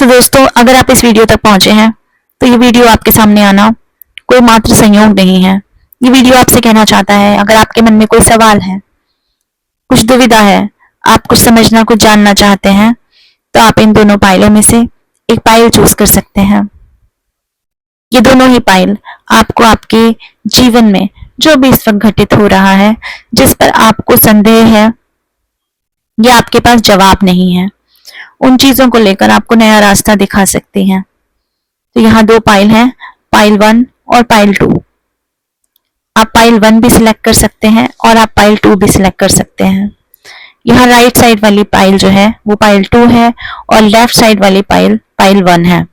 तो दोस्तों, अगर आप इस वीडियो तक पहुंचे हैं तो ये वीडियो आपके सामने आना कोई मात्र संयोग नहीं है। ये वीडियो आपसे कहना चाहता है, अगर आपके मन में कोई सवाल है, कुछ दुविधा है, आप कुछ समझना, कुछ जानना चाहते हैं, तो आप इन दोनों पाइलों में से एक पाइल चूज कर सकते हैं। ये दोनों ही पाइल आपको आपके जीवन में जो भी इस वक्त घटित हो रहा है, जिस पर आपको संदेह है या आपके पास जवाब नहीं है, उन चीजों को लेकर आपको नया रास्ता दिखा सकती हैं। तो यहाँ दो पाइल हैं, पाइल 1 और पाइल 2। आप पाइल 1 भी सिलेक्ट कर सकते हैं और आप पाइल 2 भी सिलेक्ट कर सकते हैं। यहाँ राइट साइड वाली पाइल जो है वो पाइल 2 है और लेफ्ट साइड वाली पाइल पाइल 1 है।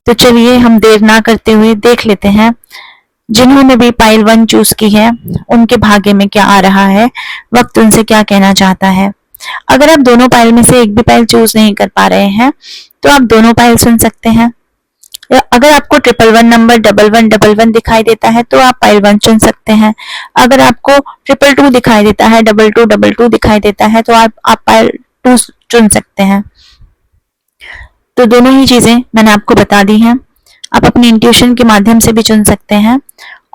तो चलिए हम देर ना करते हुए देख लेते हैं जिन्होंने भी पाइल 1 चूज की है उनके भाग्य में क्या आ रहा है, वक्त उनसे क्या कहना चाहता है। अगर आप दोनों पाइल में से एक भी पाइल चूज नहीं कर पा रहे हैं तो आप दोनों पाइल सुन सकते हैं। अगर आपको 111 नंबर 1111 दिखाई देता है तो आप पाइल 1 चुन सकते हैं। अगर आपको 222 दिखाई देता है, 2222 दिखाई देता है तो आप पाइल 2 चुन सकते हैं। तो दोनों ही चीजें मैंने आपको बता दी हैं। आप अपनी इंट्यूशन के माध्यम से भी चुन सकते हैं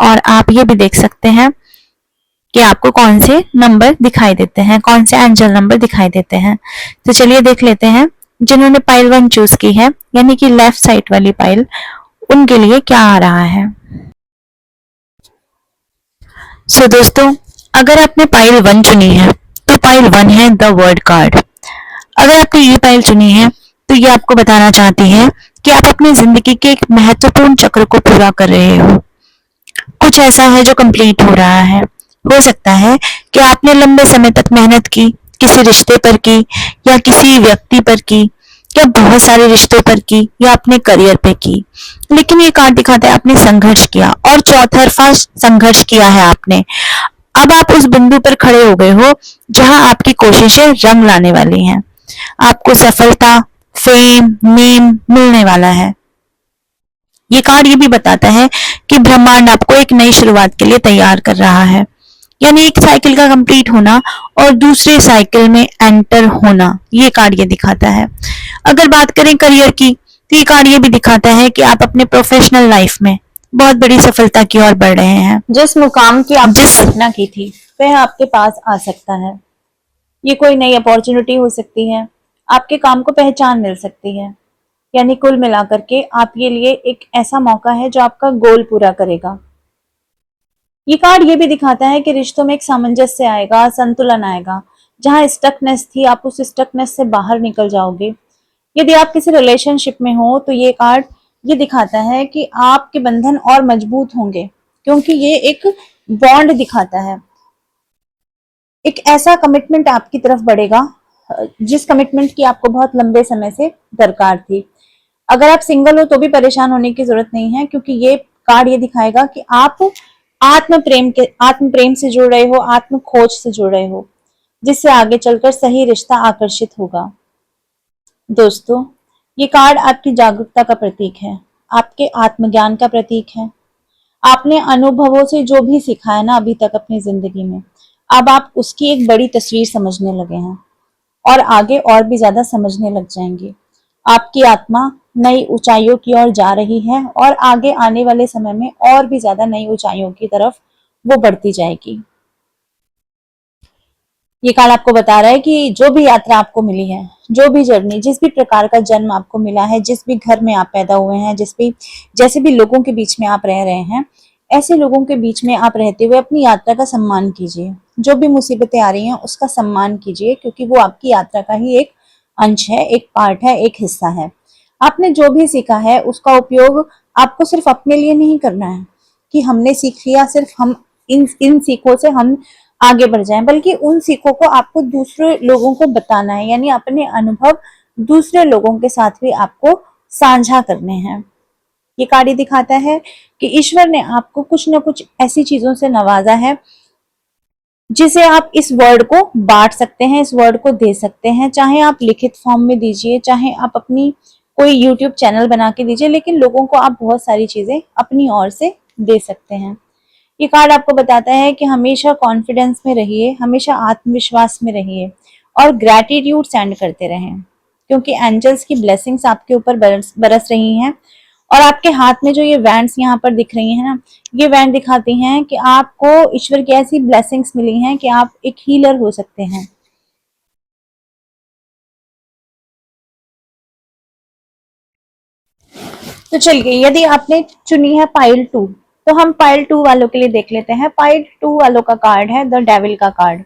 और आप ये भी देख सकते हैं कि आपको कौन से नंबर दिखाई देते हैं, कौन से एंजल नंबर दिखाई देते हैं। तो चलिए देख लेते हैं जिन्होंने पाइल 1 चूज की है, यानी कि लेफ्ट साइड वाली पाइल, उनके लिए क्या आ रहा है। सो दोस्तों, अगर आपने पाइल 1 चुनी है तो पाइल 1 है द वर्ड कार्ड। अगर आपने ये पाइल चुनी है तो ये आपको बताना चाहती है कि आप अपनी जिंदगी के एक महत्वपूर्ण चक्र को पूरा कर रहे हो। कुछ ऐसा है जो कंप्लीट हो रहा है। हो सकता है कि आपने लंबे समय तक मेहनत की, किसी रिश्ते पर की या किसी व्यक्ति पर की या बहुत सारे रिश्तों पर की या अपने करियर पे की, लेकिन ये कार्ड दिखाता है आपने संघर्ष किया और चौतरफा संघर्ष किया है आपने। अब आप उस बिंदु पर खड़े हो गए हो जहां आपकी कोशिशें रंग लाने वाली हैं। आपको सफलता, फेम, नेम मिलने वाला है। ये कार्ड ये भी बताता है कि ब्रह्मांड आपको एक नई शुरुआत के लिए तैयार कर रहा है, यानी एक साइकिल का कंप्लीट होना और दूसरे साइकिल में एंटर होना, ये कार्ड ये दिखाता है। अगर बात करें करियर की तो ये कार्ड ये भी दिखाता है कि आप अपने प्रोफेशनल लाइफ में बहुत बड़ी सफलता की ओर बढ़ रहे हैं। जिस मुकाम की आप कल्पना की थी वह आपके पास आ सकता है। ये कोई नई अपॉर्चुनिटी हो सकती है, आपके काम को पहचान मिल सकती है, यानी कुल मिलाकर के आपके लिए एक ऐसा मौका है जो आपका गोल पूरा करेगा। ये कार्ड ये भी दिखाता है कि रिश्तों में एक सामंजस्य आएगा, संतुलन आएगा। जहां स्टकनेस थी आप उस स्टकनेस से बाहर निकल जाओगे। यदि आप किसी रिलेशनशिप में हो तो ये कार्ड ये दिखाता है कि आपके बंधन और मजबूत होंगे, क्योंकि ये एक बॉन्ड दिखाता है। एक ऐसा कमिटमेंट आपकी तरफ बढ़ेगा जिस कमिटमेंट की आपको बहुत लंबे समय से दरकार थी। अगर आप सिंगल हो तो भी परेशान होने की जरूरत नहीं है, क्योंकि ये कार्ड ये दिखाएगा कि आप आत्म प्रेम से जुड़ रहे हो, आत्म खोज से जुड़ रहे हो, जिससे आगे चलकर सही रिश्ता आकर्षित होगा। दोस्तों, ये कार्ड आपकी जागरूकता का प्रतीक है, आपके आत्मज्ञान का प्रतीक है। आपने अनुभवों से जो भी सीखा है ना अभी तक अपनी जिंदगी में, अब आप उसकी एक बड़ी तस्वीर समझने लगे हैं और आगे और भी ज्यादा समझने लग जाएंगे। आपकी आत्मा नई ऊंचाइयों की ओर जा रही है और आगे आने वाले समय में और भी ज्यादा नई ऊंचाइयों की तरफ वो बढ़ती जाएगी। ये कार्ड आपको बता रहा है कि जो भी यात्रा आपको मिली है, जो भी जर्नी, जिस भी प्रकार का जन्म आपको मिला है, जिस भी घर में आप पैदा हुए हैं, जैसे भी लोगों के बीच में आप रह रहे हैं, ऐसे लोगों के बीच में आप रहते हुए अपनी यात्रा का सम्मान कीजिए। जो भी मुसीबतें आ रही हैं उसका सम्मान कीजिए, क्योंकि वो आपकी यात्रा का ही एक अंश है, एक पार्ट है, एक हिस्सा है। आपने जो भी सीखा है उसका उपयोग आपको सिर्फ अपने लिए नहीं करना है कि हमने सीख लिया, सिर्फ हम इन सीखों से हम आगे बढ़ जाएं, बल्कि उन सीखों को आपको दूसरे लोगों को बताना है, यानी अपने अनुभव दूसरे लोगों के साथ भी आपको साझा करने हैं। ये कार्ड दिखाता है कि ईश्वर ने आपको कुछ न कुछ ऐसी चीजों से नवाजा है जिसे आप इस वर्ड को बांट सकते हैं, इस वर्ड को दे सकते हैं। चाहे आप लिखित फॉर्म में दीजिए, चाहे आप अपनी कोई यूट्यूब चैनल बना के दीजिए, लेकिन लोगों को आप बहुत सारी चीजें अपनी ओर से दे सकते हैं। ये कार्ड आपको बताता है कि हमेशा कॉन्फिडेंस में रहिए, हमेशा आत्मविश्वास में रहिए और ग्रैटिट्यूड सेंड करते रहें, क्योंकि एंजल्स की ब्लेसिंग्स आपके ऊपर बरस रही हैं। और आपके हाथ में जो ये वैंड्स यहाँ पर दिख रही हैं ना, ये वैंड दिखाती हैं कि आपको ईश्वर की ऐसी ब्लेसिंग्स मिली हैं कि आप एक हीलर हो सकते हैं। तो चलिए, यदि आपने चुनी है पाइल 2, तो हम पाइल 2 वालों के लिए देख लेते हैं। पाइल 2 वालों का कार्ड है द डेविल का कार्ड।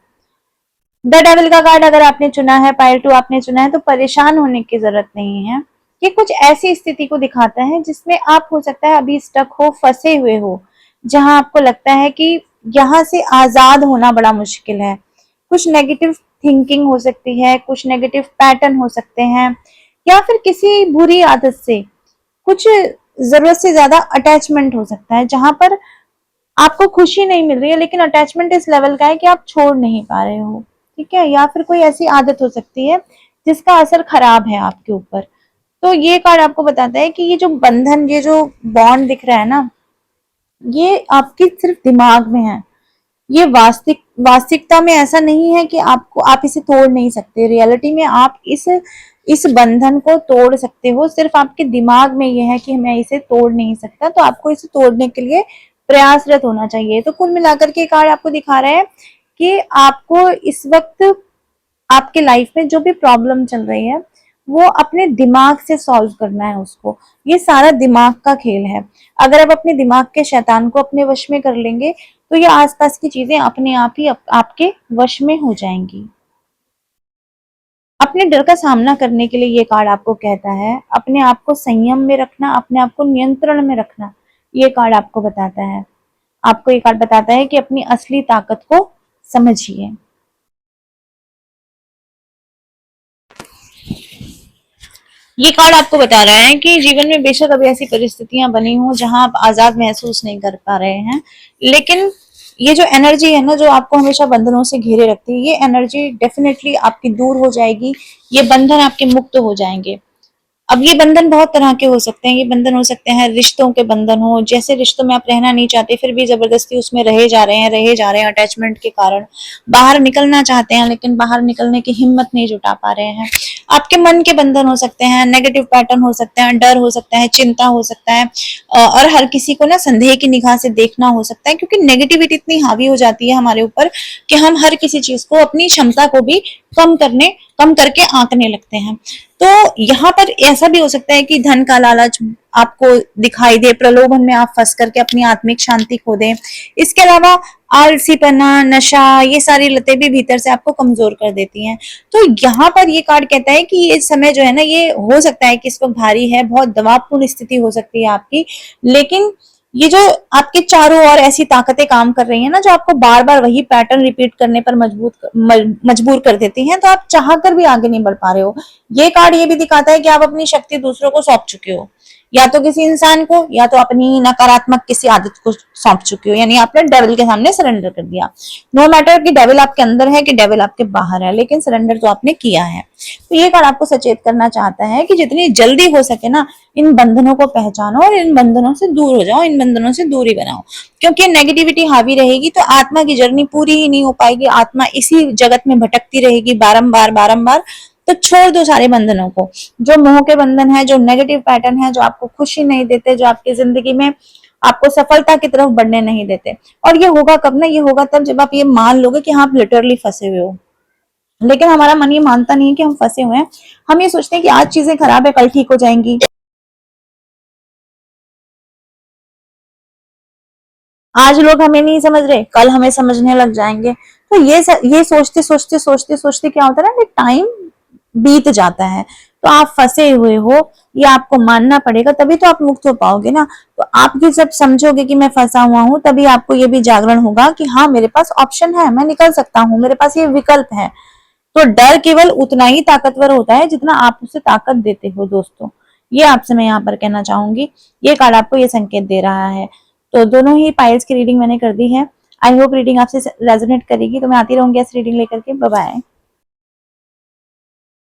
द डेविल का कार्ड अगर आपने चुना है, पाइल 2 आपने चुना है, तो परेशान होने की जरूरत नहीं है। ये कुछ ऐसी स्थिति को दिखाता है जिसमें आप हो सकता है अभी स्टक हो, फंसे हुए हो, जहां आपको लगता है कि यहाँ से आजाद होना बड़ा मुश्किल है। कुछ नेगेटिव थिंकिंग हो सकती है, कुछ नेगेटिव पैटर्न हो सकते हैं, या फिर किसी बुरी आदत से कुछ जरूरत से ज्यादा अटैचमेंट हो सकता है, जहां पर आपको खुशी नहीं मिल रही है, लेकिन अटैचमेंट इस लेवल का है कि आप छोड़ नहीं पा रहे हो। ठीक है, या फिर कोई ऐसी आदत हो सकती है जिसका असर खराब है आपके ऊपर। तो ये कार्ड आपको बताता है कि ये जो बंधन, ये जो बॉन्ड दिख रहा है ना, ये आपकी सिर्फ दिमाग में है। ये वास्तविकता में ऐसा नहीं है कि आप इसे तोड़ नहीं सकते। रियलिटी में आप इस बंधन को तोड़ सकते हो, सिर्फ आपके दिमाग में ये है कि मैं इसे तोड़ नहीं सकता। तो आपको इसे तोड़ने के लिए प्रयासरत होना चाहिए। तो कुल मिलाकर के कार्ड आपको दिखा रहा है कि आपको इस वक्त आपके लाइफ में जो भी प्रॉब्लम चल रही है, वो अपने दिमाग से सॉल्व करना है उसको। ये सारा दिमाग का खेल है। अगर आप अपने दिमाग के शैतान को अपने वश में कर लेंगे, तो ये आसपास की चीजें अपने आप ही आपके वश में हो जाएंगी। अपने डर का सामना करने के लिए ये कार्ड आपको कहता है अपने आप को संयम में रखना, अपने आप को नियंत्रण में रखना। ये कार्ड आपको बताता है, आपको ये कार्ड बताता है कि अपनी असली ताकत को समझिए। ये कार्ड आपको बता रहा है कि जीवन में बेशक अभी ऐसी परिस्थितियां बनी हो जहां आप आजाद महसूस नहीं कर पा रहे हैं, लेकिन ये जो एनर्जी है ना, जो आपको हमेशा बंधनों से घेरे रखती है, ये एनर्जी डेफिनेटली आपकी दूर हो जाएगी। ये बंधन आपके मुक्त हो जाएंगे। अब ये बंधन बहुत तरह के हो सकते हैं। ये बंधन हो सकते हैं रिश्तों के बंधन हो, जैसे रिश्तों में आप रहना नहीं चाहते फिर भी जबरदस्ती उसमें रहे जा रहे हैं अटैचमेंट के कारण। बाहर निकलना चाहते हैं लेकिन बाहर निकलने की हिम्मत नहीं जुटा पा रहे हैं। आपके मन के बंधन हो सकते हैं, नेगेटिव पैटर्न हो सकते हैं, डर हो सकता है, चिंता हो सकता है, और हर किसी को ना संदेह की निगाह से देखना हो सकता है, क्योंकि नेगेटिविटी इतनी हावी हो जाती है हमारे ऊपर कि हम हर किसी चीज को, अपनी क्षमता को भी कम करके आंकने लगते हैं। तो यहाँ पर ऐसा भी हो सकता है कि धन का लालच आपको दिखाई दे, प्रलोभन में आप फंस करके अपनी आत्मिक शांति खो दें। इसके अलावा आलसीपना, नशा, ये सारी लतें भी भीतर से आपको कमजोर कर देती हैं। तो यहाँ पर ये कार्ड कहता है कि ये समय जो है ना, ये हो सकता है कि इस वक्त भारी है, बहुत दबावपूर्ण स्थिति हो सकती है आपकी, लेकिन ये जो आपके चारों ओर ऐसी ताकतें काम कर रही है ना, जो आपको बार बार वही पैटर्न रिपीट करने पर मजबूर कर देती हैं, तो आप चाहकर भी आगे नहीं बढ़ पा रहे हो। ये कार्ड ये भी दिखाता है कि आप अपनी शक्ति दूसरों को सौंप चुके हो, या तो किसी इंसान को, या तो अपनी नकारात्मक किसी आदत को सौंप चुके हो, यानी आपने डेविल के सामने सरेंडर कर दिया। नो मैटर कि डेविल आपके अंदर है कि डेविल आपके बाहर है, लेकिन सरेंडर तो आपने किया है। तो ये कार्ड आपको सचेत करना चाहता है कि जितनी जल्दी हो सके ना, इन बंधनों को पहचानो और इन बंधनों से दूर हो जाओ, इन बंधनों से दूरी बनाओ। क्योंकि नेगेटिविटी हावी रहेगी तो आत्मा की जर्नी पूरी ही नहीं हो पाएगी, आत्मा इसी जगत में भटकती रहेगी बारंबार बारंबार। तो छोड़ दो सारे बंधनों को, जो मोह के बंधन है, जो नेगेटिव पैटर्न है, जो आपको खुशी नहीं देते, जो आपकी जिंदगी में आपको सफलता की तरफ बढ़ने नहीं देते। और ये होगा कब ना, ये होगा तब जब आप ये मान लोगे कि हाँ, आप लिटरली फंसे हुए हो। लेकिन हमारा मन ये मानता नहीं है कि हम फंसे हुए हैं। हम ये सोचते हैं कि आज चीजें खराब है, कल ठीक हो जाएंगी। आज लोग हमें नहीं समझ रहे, कल हमें समझने लग जाएंगे। तो ये सोचते सोचते सोचते सोचते क्या होता है ना, कि टाइम बीत जाता है। तो आप फंसे हुए हो, ये आपको मानना पड़ेगा, तभी तो आप मुक्त हो पाओगे ना। तो आप ये जब समझोगे कि मैं फंसा हुआ हूँ, तभी आपको ये भी जागरण होगा कि हाँ, मेरे पास ऑप्शन है, मैं निकल सकता हूँ, मेरे पास ये विकल्प है। तो डर केवल उतना ही ताकतवर होता है जितना आप उसे ताकत देते हो दोस्तों। ये आपसे मैं यहाँ पर कहना चाहूंगी। ये कार्ड आपको ये संकेत दे रहा है। तो दोनों ही पाइल्स की रीडिंग मैंने कर दी है। आई होप रीडिंग आपसे रेजोनेट करेगी। तो मैं आती रहूंगी ऐसी रीडिंग लेकर के। Bye bye.